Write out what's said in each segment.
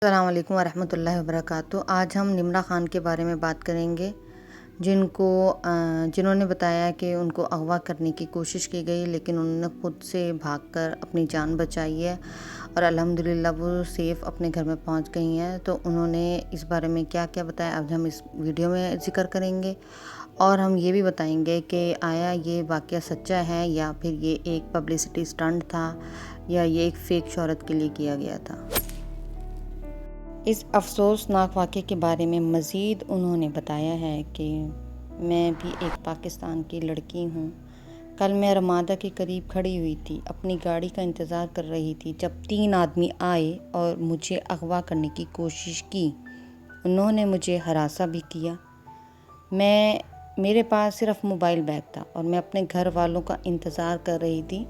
अस्सलाम वालेकुम वरहमतुल्लाहि वबरकातुहू। आज हम निम्रा ख़ान के बारे में बात करेंगे जिन्होंने बताया कि उनको अगवा करने की कोशिश की गई, लेकिन उन्होंने ख़ुद से भागकर अपनी जान बचाई है और अल्हम्दुलिल्लाह वो सेफ़ अपने घर में पहुंच गई हैं। तो उन्होंने इस बारे में क्या क्या बताया आज हम इस वीडियो में ज़िक्र करेंगे और हम ये भी बताएंगे कि आया ये वाक़या सच्चा है या फिर ये एक पब्लिसिटी स्टंट था या ये एक फ़ेक शोहरत के लिए किया गया था। इस अफसोसनाक वाक़े के बारे में मज़ीद उन्होंने बताया है कि मैं भी एक पाकिस्तान की लड़की हूँ। कल मैं रमादा के करीब खड़ी हुई थी, अपनी गाड़ी का इंतज़ार कर रही थी जब 3 आदमी आए और मुझे अगवा करने की कोशिश की। उन्होंने मुझे हरासा भी किया। मेरे पास सिर्फ़ मोबाइल बैग था और मैं अपने घर वालों का इंतज़ार कर रही थी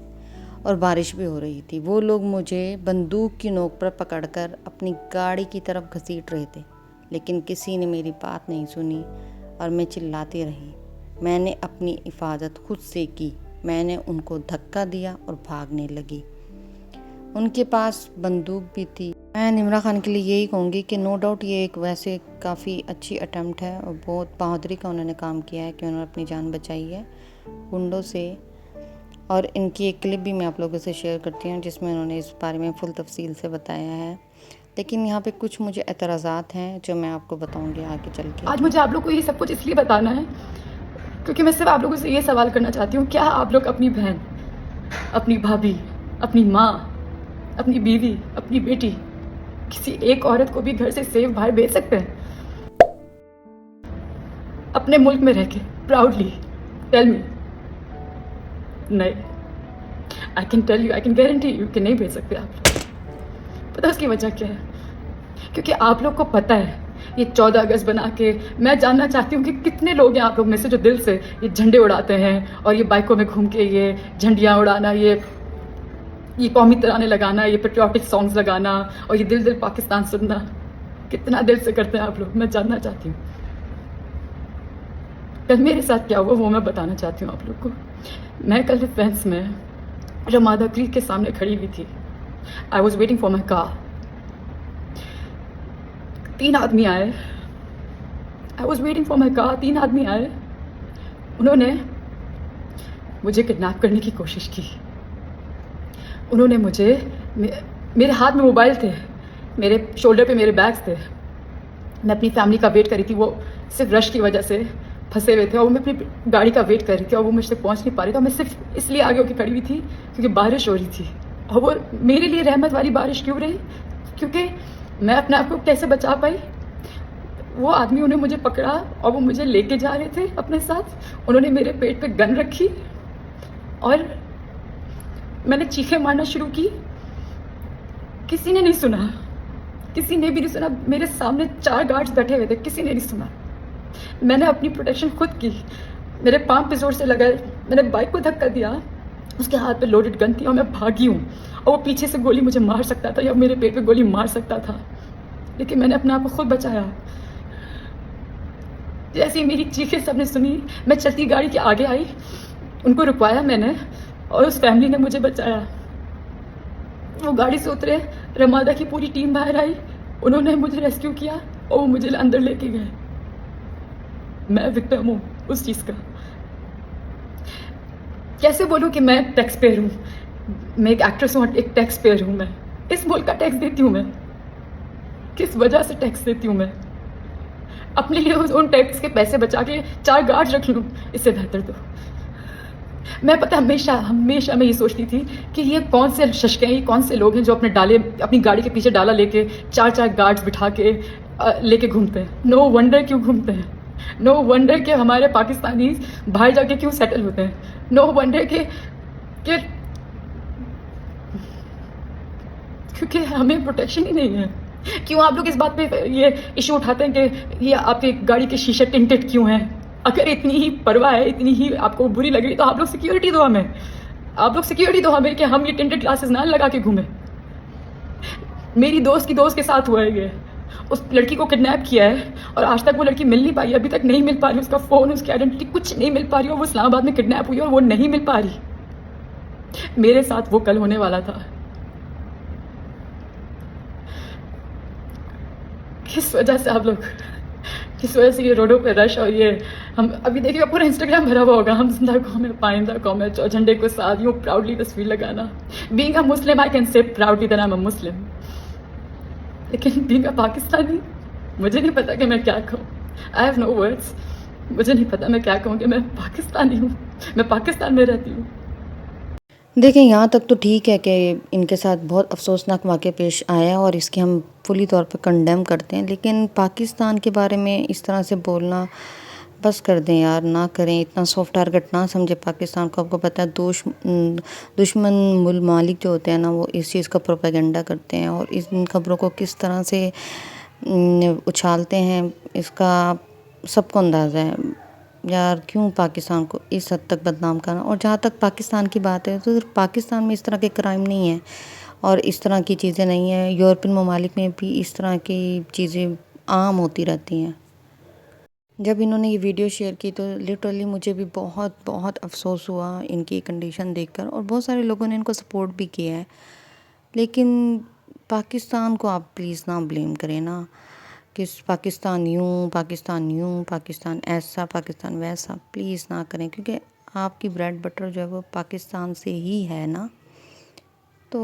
और बारिश भी हो रही थी। वो लोग मुझे बंदूक की नोक पर पकड़कर अपनी गाड़ी की तरफ घसीट रहे थे, लेकिन किसी ने मेरी बात नहीं सुनी और मैं चिल्लाती रही। मैंने अपनी हिफाजत खुद से की। मैंने उनको धक्का दिया और भागने लगी। उनके पास बंदूक भी थी। मैं निम्रा ख़ान के लिए यही कहूँगी कि नो डाउट ये एक वैसे काफ़ी अच्छी अटैम्प्ट है और बहुत बहादुरी का उन्होंने काम किया है कि उन्होंने अपनी जान बचाई है गुंडों से। और इनकी एक क्लिप भी मैं आप लोगों से शेयर करती हूँ जिसमें उन्होंने इस बारे में फुल तफसील से बताया है। लेकिन यहाँ पे कुछ मुझे एतराज़ात हैं जो मैं आपको बताऊँगी आगे चल के। आज मुझे आप लोग को ये सब कुछ इसलिए बताना है क्योंकि मैं सिर्फ आप लोगों से ये सवाल करना चाहती हूँ, क्या आप लोग अपनी बहन, अपनी भाभी, अपनी माँ, अपनी बीवी, अपनी बेटी, किसी एक औरत को भी घर से सेफ बाहर भेज सकते हैं? अपने मुल्क में रह के प्राउडली टेल मी। नहीं, I can tell you, I can guarantee you कि नहीं भेज सकते आप लोग। पता उसकी वजह क्या है? क्योंकि आप लोग को पता है ये 14 अगस्त बना के मैं जानना चाहती हूँ कि कितने लोग हैं आप लोग में से जो दिल से ये झंडे उड़ाते हैं और ये बाइकों में घूम के ये झंडियाँ उड़ाना, ये कौमी तराने लगाना, ये पेट्रियाटिक सॉन्ग्स लगाना और ये दिल दिल पाकिस्तान सुनना, कितना दिल से करते हैं आप लोग? मैं जानना चाहती हूँ। कल मेरे साथ क्या हुआ वो मैं बताना चाहती हूँ आप लोग को। मैं कल डिफेंस में रमादा क्रीक के सामने खड़ी हुई थी। I was waiting for my car. 3 आदमी आए। I was waiting for my car. 3 आदमी आए। उन्होंने मुझे किडनैप करने की कोशिश की। उन्होंने मेरे हाथ में मोबाइल थे, मेरे शोल्डर पे मेरे बैग्स थे। मैं अपनी फैमिली का वेट कर रही थी। वो सिर्फ रश की वजह से फंसे हुए थे और मैं अपनी गाड़ी का वेट कर रही थी और वो मुझसे पहुंच नहीं पा रही था। मैं सिर्फ इसलिए आगे होकर खड़ी हुई थी क्योंकि बारिश हो रही थी। और वो मेरे लिए रहमत वाली बारिश क्यों रही? क्योंकि मैं अपने आप को कैसे बचा पाई? वो आदमी उन्हें मुझे पकड़ा और वो मुझे लेके जा रहे थे अपने साथ। उन्होंने मेरे पेट पे गन रखी और मैंने चीखें मारना शुरू की। किसी ने नहीं सुना, किसी ने भी नहीं सुना। मेरे सामने 4 गार्ड्स बैठे हुए थे, किसी ने नहीं सुना। मैंने अपनी प्रोटेक्शन खुद की। मेरे पाँव पे जोर से लगा। मैंने बाइक को धक्का दिया, उसके हाथ पे लोडेड गन थी और मैं भागी हूँ और वो पीछे से गोली मुझे मार सकता था या मेरे पेट पे गोली मार सकता था, लेकिन मैंने अपने आप को खुद बचाया। जैसे ही मेरी चीखें सबने सुनी, मैं चलती गाड़ी के आगे आई, उनको रुकवाया मैंने और उस फैमिली ने मुझे बचाया। वो गाड़ी से उतरे, रमादा की पूरी टीम बाहर आई, उन्होंने मुझे रेस्क्यू किया और वो मुझे अंदर लेके गए। मैं विक्टिम हूँ उस चीज़ का। कैसे बोलूँ कि मैं टैक्स पेयर हूँ? मैं एक एक्ट्रेस हूँ, एक टैक्स पेयर हूँ। मैं इस मुल्क का टैक्स देती हूँ। मैं किस वजह से टैक्स देती हूँ? मैं अपने लिए उन टैक्स के पैसे बचा के 4 गार्ड रख लूँ, इससे बेहतर तो मैं पता हमेशा मैं ये सोचती थी कि ये कौन से शशके हैं, ये कौन से लोग हैं जो अपनी गाड़ी के पीछे डाला लेके 4 गार्ड्स बिठा के लेके घूमते हैं। नो वंडर क्यों घूमते हैं। नो वंडर कि हमारे पाकिस्तानी बाहर जाके क्यों सेटल होते हैं। नो वंडर कि क्योंकि हमें प्रोटेक्शन ही नहीं है। क्यों आप लोग इस बात पे ये इशू उठाते हैं कि ये आपकी गाड़ी के शीशे टिंटेड क्यों हैं? अगर इतनी ही परवाह है, इतनी ही आपको बुरी लग रही तो आप लोग सिक्योरिटी दो हमें। आप लोग सिक्योरिटी दो हमें कि हम ये टिंटेड ग्लासेस ना लगा के घूमें। मेरी दोस्त की दोस्त के साथ हुआ है ये। उस लड़की को किडनैप किया है और आज तक वो लड़की मिल नहीं पाई, अभी तक नहीं मिल पा रही। उसका फ़ोन, उसकी आइडेंटिटी कुछ नहीं मिल पा रही और वो इस्लामाबाद में किडनैप हुई और वो नहीं मिल पा रही। मेरे साथ वो कल होने वाला था। किस वजह से आप लोग, किस वजह से ये रोडों पे रश, और ये हम अभी देखिएगा पूरा इंस्टाग्राम भरा हुआ होगा, हम जिंदा कौम है, पाइंदा कौम है, झंडे को साथ यूँ प्राउडली तस्वीर लगाना। Being a Muslim I can say proudly that I am a Muslim, लेकिन बीइंग अ पाकिस्तानी मुझे नहीं पता कि मैं क्या कहूँ। आई हैव नो वर्ड्स, मुझे नहीं पता मैं क्या कहूँ कि मैं पाकिस्तानी हूँ, मैं पाकिस्तान में रहती हूँ। देखिए, यहाँ तक तो ठीक है कि इनके साथ बहुत अफ़सोसनाक वाक़या पेश आया और इसकी हम फुली तौर पे कंडेम करते हैं, लेकिन पाकिस्तान के बारे में इस तरह से बोलना बस कर दें यार, ना करें। इतना सॉफ्ट टारगेट ना समझे पाकिस्तान को। आपको पता है दुश्मन ममालिक जो होते हैं ना, वो इस चीज़ का प्रोपेगेंडा करते हैं और इन खबरों को किस तरह से उछालते हैं, इसका सबको अंदाज़ा है। यार क्यों पाकिस्तान को इस हद तक बदनाम करना। और जहाँ तक पाकिस्तान की बात है तो सिर्फ पाकिस्तान में इस तरह के क्राइम नहीं है और इस तरह की चीज़ें नहीं हैं, यूरोपियन ममालिक में भी इस तरह की चीज़ें आम होती रहती हैं। जब इन्होंने ये वीडियो शेयर की तो लिटरली मुझे भी बहुत बहुत अफसोस हुआ इनकी कंडीशन देखकर, और बहुत सारे लोगों ने इनको सपोर्ट भी किया है। लेकिन पाकिस्तान को आप प्लीज़ ना ब्लेम करें ना, कि पाकिस्तान यूँ, पाकिस्तान ऐसा, पाकिस्तान वैसा, प्लीज़ ना करें, क्योंकि आपकी ब्रेड बटर जो है वो पाकिस्तान से ही है ना। तो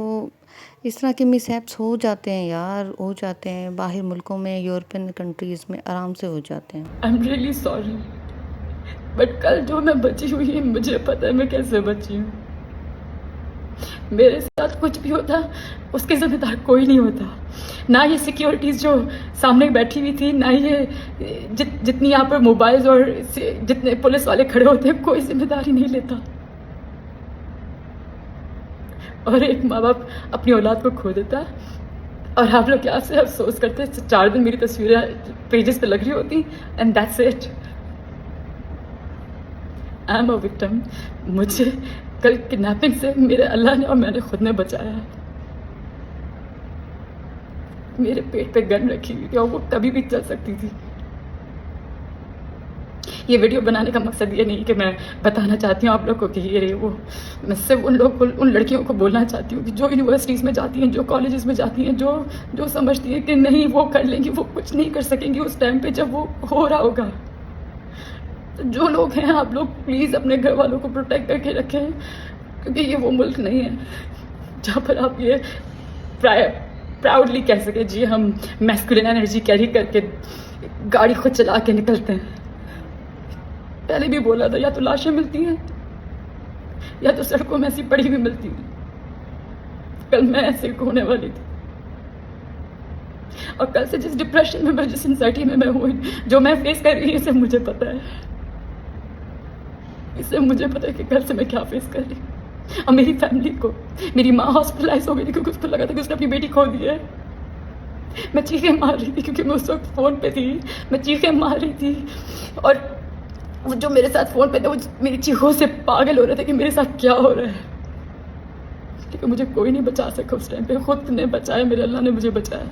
इस तरह के मिसहैप्स हो जाते हैं यार, हो जाते हैं बाहर मुल्कों में, यूरोपियन कंट्रीज़ में आराम से हो जाते हैं। I am really sorry, but कल जो मैं बची हुई है, मुझे पता है मैं कैसे बची हूँ। मेरे साथ कुछ भी होता उसके ज़िम्मेदार कोई नहीं होता, ना ये सिक्योरिटीज़ जो सामने बैठी हुई थी, ना ये जितनी यहाँ पर मोबाइल्स और जितने पुलिस वाले खड़े होते हैं, कोई जिम्मेदारी नहीं लेता। और एक माँ बाप अपनी औलाद को खो देता है और आप लोग क्या से अफसोस करते हैं। 4 दिन मेरी तस्वीरें पेजेस पे लग रही होती and that's it. I am a victim. मुझे कल किडनैपिंग से मेरे अल्लाह ने और मैंने खुद ने बचाया है। मेरे पेट पे गन रखी हुई थी और वो कभी भी चल सकती थी। ये वीडियो बनाने का मकसद ये नहीं कि मैं बताना चाहती हूँ आप लोग को कि ये वो, मैं सिर्फ उन लड़कियों को बोलना चाहती हूँ कि जो यूनिवर्सिटीज़ में जाती हैं, जो कॉलेजेस में जाती हैं, जो समझती हैं कि नहीं वो कर लेंगी, वो कुछ नहीं कर सकेंगी उस टाइम पे जब वो हो रहा होगा। तो जो लोग हैं, आप लोग प्लीज़ अपने घर वालों को प्रोटेक्ट करके रखें, क्योंकि ये वो मुल्क नहीं है जहाँ पर आप ये प्राउडली कह सके जी हम मैस्कुलिन एनर्जी कैरी करके गाड़ी खुद चला के निकलते हैं। पहले भी बोला था, या तो लाशें मिलती हैं या तो सड़कों में ऐसी पड़ी हुई मिलती हैं। कल मैं ऐसे होने वाली थी और कल से जिस डिप्रेशन में मैं, जिस एंजाइटी में मैं हूँ, जो मैं फेस कर रही हूँ, इसे मुझे पता है। इससे मुझे पता है कि कल से मैं क्या फेस कर रही हूँ। और मेरी फैमिली को, मेरी माँ हॉस्पिटलाइज हो गई थी क्योंकि उसको लगा था कि उसने अपनी बेटी खो दी है। मैं चीखें मार रही थी क्योंकि मैं उस वक्त फ़ोन पे थी, मैं चीखें मार रही थी और वो जो मेरे साथ फ़ोन पे थे वो मेरी चीखों से पागल हो रहे थे कि मेरे साथ क्या हो रहा है। लेकिन मुझे कोई नहीं बचा सका उस टाइम पे, खुद ने बचाया, मेरे अल्लाह ने मुझे बचाया।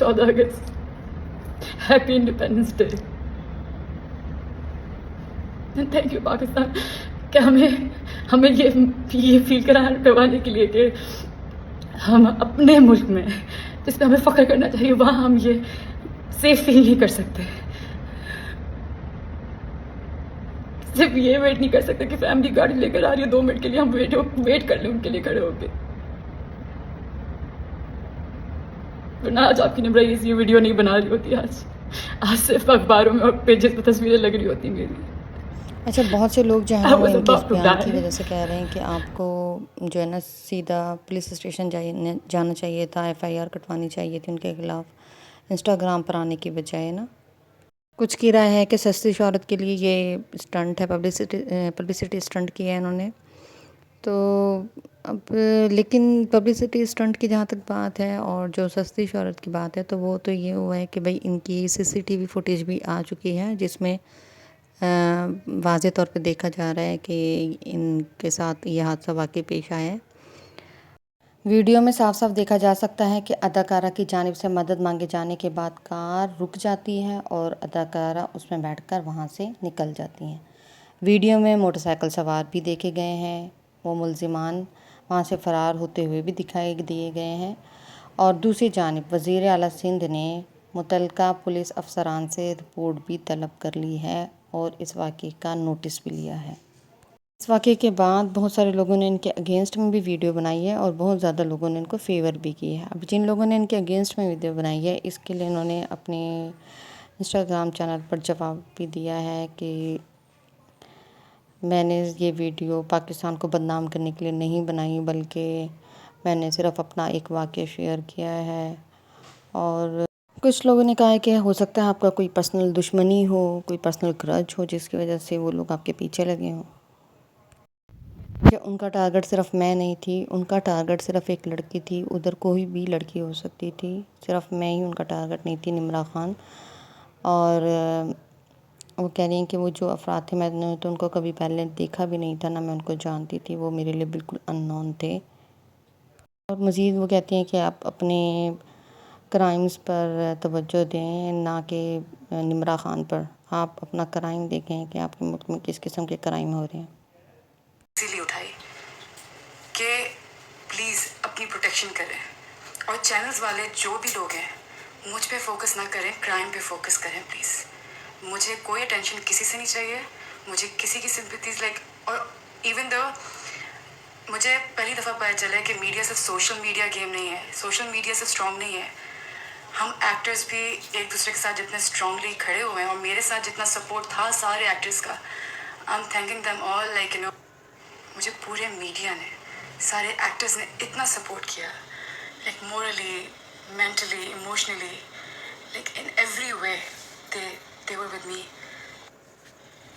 अगस्त, happy independence day. Thank you Pakistan कि हमें ये फील करवाने के लिए कि हम अपने मुल्क में, जिस पे हमें फ़ख्र करना चाहिए, वहाँ हम ये सेफ फील नहीं कर सकते। सिर्फ ये वेट नहीं कर सकते कि फैमिली गाड़ी लेकर आ रही है 2 मिनट के लिए, हम वेट कर लें उनके लिए खड़े होकर। वरना आज आपकी नमराइज ये वीडियो नहीं बना रही होती। आज सिर्फ अखबारों में और पेजेस पर तस्वीरें लग रही होती मेरी। अच्छा, बहुत से लोग जो है ना वो इनके इस बयान की वजह से कह रहे हैं कि आपको जो है ना सीधा पुलिस स्टेशन जाना चाहिए था, एफआईआर कटवानी चाहिए थी उनके खिलाफ, इंस्टाग्राम पर आने की बजाय ना। कुछ की राय है कि सस्ती शोहरत के लिए ये स्टंट है, पब्लिसिटी स्टंट किया है इन्होंने। तो अब लेकिन पब्लिसिटी स्टंट की जहाँ तक बात है और जो सस्ती शोहरत की बात है, तो वो तो ये हुआ है कि भाई इनकी सीसीटीवी फुटेज भी आ चुकी है, जिसमें वाज़े तौर पे देखा जा रहा है कि इनके साथ ये हादसा वाकई पेश आया है। वीडियो में साफ साफ देखा जा सकता है कि अदाकारा की जानिब से मदद मांगे जाने के बाद कार रुक जाती है और अदाकारा उसमें बैठकर वहाँ से निकल जाती हैं। वीडियो में मोटरसाइकिल सवार भी देखे गए हैं। वो मुलजिमान वहाँ से फ़रार होते हुए भी दिखाई दिए गए हैं। और दूसरी जानिब वज़ीर आला सिंध ने मुतल्लिका पुलिस अफसरान से रिपोर्ट भी तलब कर ली है और इस वाक़े का नोटिस भी लिया है। इस वाक़े के बाद बहुत सारे लोगों ने इनके अगेंस्ट में भी वीडियो बनाई है और बहुत ज़्यादा लोगों ने इनको फेवर भी की है। अब जिन लोगों ने इनके अगेंस्ट में वीडियो बनाई है, इसके लिए इन्होंने अपने इंस्टाग्राम चैनल पर जवाब भी दिया है कि मैंने ये वीडियो पाकिस्तान को बदनाम करने के लिए नहीं बनाई, बल्कि मैंने सिर्फ अपना एक वाक़या शेयर किया है। और कुछ लोगों ने कहा है कि हो सकता है आपका कोई पर्सनल दुश्मनी हो, कोई पर्सनल ग्रज हो, जिसकी वजह से वो लोग आपके पीछे लगे हों। कि उनका टारगेट सिर्फ मैं नहीं थी, उनका टारगेट सिर्फ एक लड़की थी, उधर कोई भी लड़की हो सकती थी, सिर्फ मैं ही उनका टारगेट नहीं थी, निम्रा खान। और वो कह रही हैं कि वो जो अफराद थे, मैंने तो उनको कभी पहले देखा भी नहीं था, ना मैं उनको जानती थी, वो मेरे लिए बिल्कुल अननोन थे। और मज़ीद वो कहती हैं कि आप अपने क्राइम्स पर तवज्जो दें, ना कि निम्रा खान पर। आप अपना क्राइम देखें कि आपके मुल्क में किस किस्म के क्राइम हो रहे हैं। इसीलिए उठाई कि प्लीज़ अपनी प्रोटेक्शन करें, और चैनल्स वाले जो भी लोग हैं मुझ पे फोकस ना करें, क्राइम पे फोकस करें प्लीज़। मुझे कोई अटेंशन किसी से नहीं चाहिए, मुझे किसी की सिंपैथीज और इवन दो मुझे पहली दफ़ा पता चला है कि मीडिया सिर्फ सोशल मीडिया गेम नहीं है, सोशल मीडिया से स्ट्रॉन्ग नहीं है। हम एक्टर्स भी एक दूसरे के साथ जितने स्ट्रांगली खड़े हुए हैं, और मेरे साथ जितना सपोर्ट था सारे एक्टर्स का, I am thanking them all. Like you know, मुझे पूरे मीडिया ने, सारे एक्टर्स ने इतना सपोर्ट किया, like morally, mentally, emotionally, like in every way they were with me.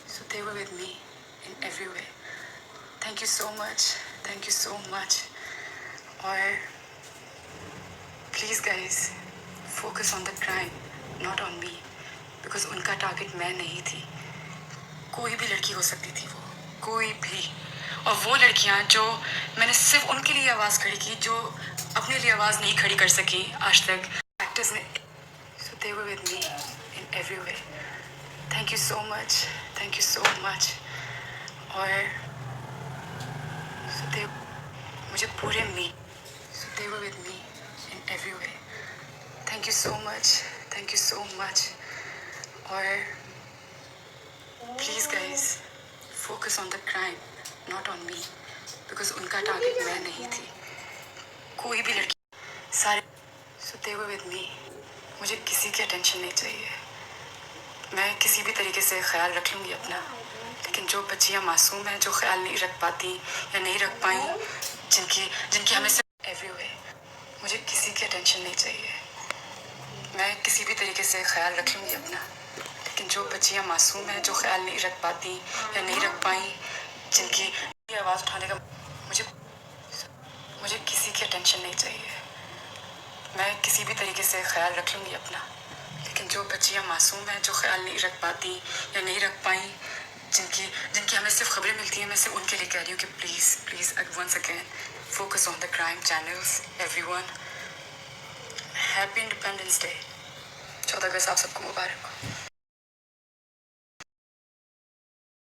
So they were with me in every way. Thank you so much. Thank you so much. और please guys, focus on the crime, not on me, because उनका target मैं नहीं थी। कोई भी लड़की हो सकती थी, वो कोई भी। और वो लड़कियां जो मैंने सिर्फ उनके लिए आवाज़ खड़ी की, जो अपने लिए आवाज़ नहीं खड़ी कर सकी आज तक, एक्टर्स ने। So they were with me in every way. Thank you so much, thank you so much. और so they, मुझे पूरे so they were with me in every way. Thank you so much, thank you so much. और please guys, focus on the crime, not on me, because उनका target मैं नहीं थी। कोई भी लड़की, सारे। So they were with me. मुझे किसी की अटेंशन नहीं चाहिए, मैं किसी भी तरीके से ख्याल रख लूँगी अपना, लेकिन जो बच्चियाँ मासूम हैं, जो ख्याल नहीं रख पाती या नहीं रख पाई, जिनकी जिनकी हमें से एवरी वे, मुझे किसी की अटेंशन नहीं चाहिए, मैं किसी भी तरीके से ख्याल रख लूँगी अपना, लेकिन जो बच्चियाँ मासूम हैं, जो ख्याल नहीं रख पाती या नहीं रख पाई, जिनकी आवाज़ उठाने का मुझे किसी की अटेंशन नहीं चाहिए, मैं किसी भी तरीके से ख्याल रख लूँगी अपना, लेकिन जो बच्चियाँ मासूम हैं, जो ख्याल नहीं रख पाती या नहीं रख पाई, जिनकी जिनकी हमें सिर्फ खबरें मिलती हैं, मैं सिर्फ उनके लिए कह रही हूँ कि please please once again focus on the crime channels. Everyone, happy independence Day. 14 अगस्त आप सबको मुबारक हो।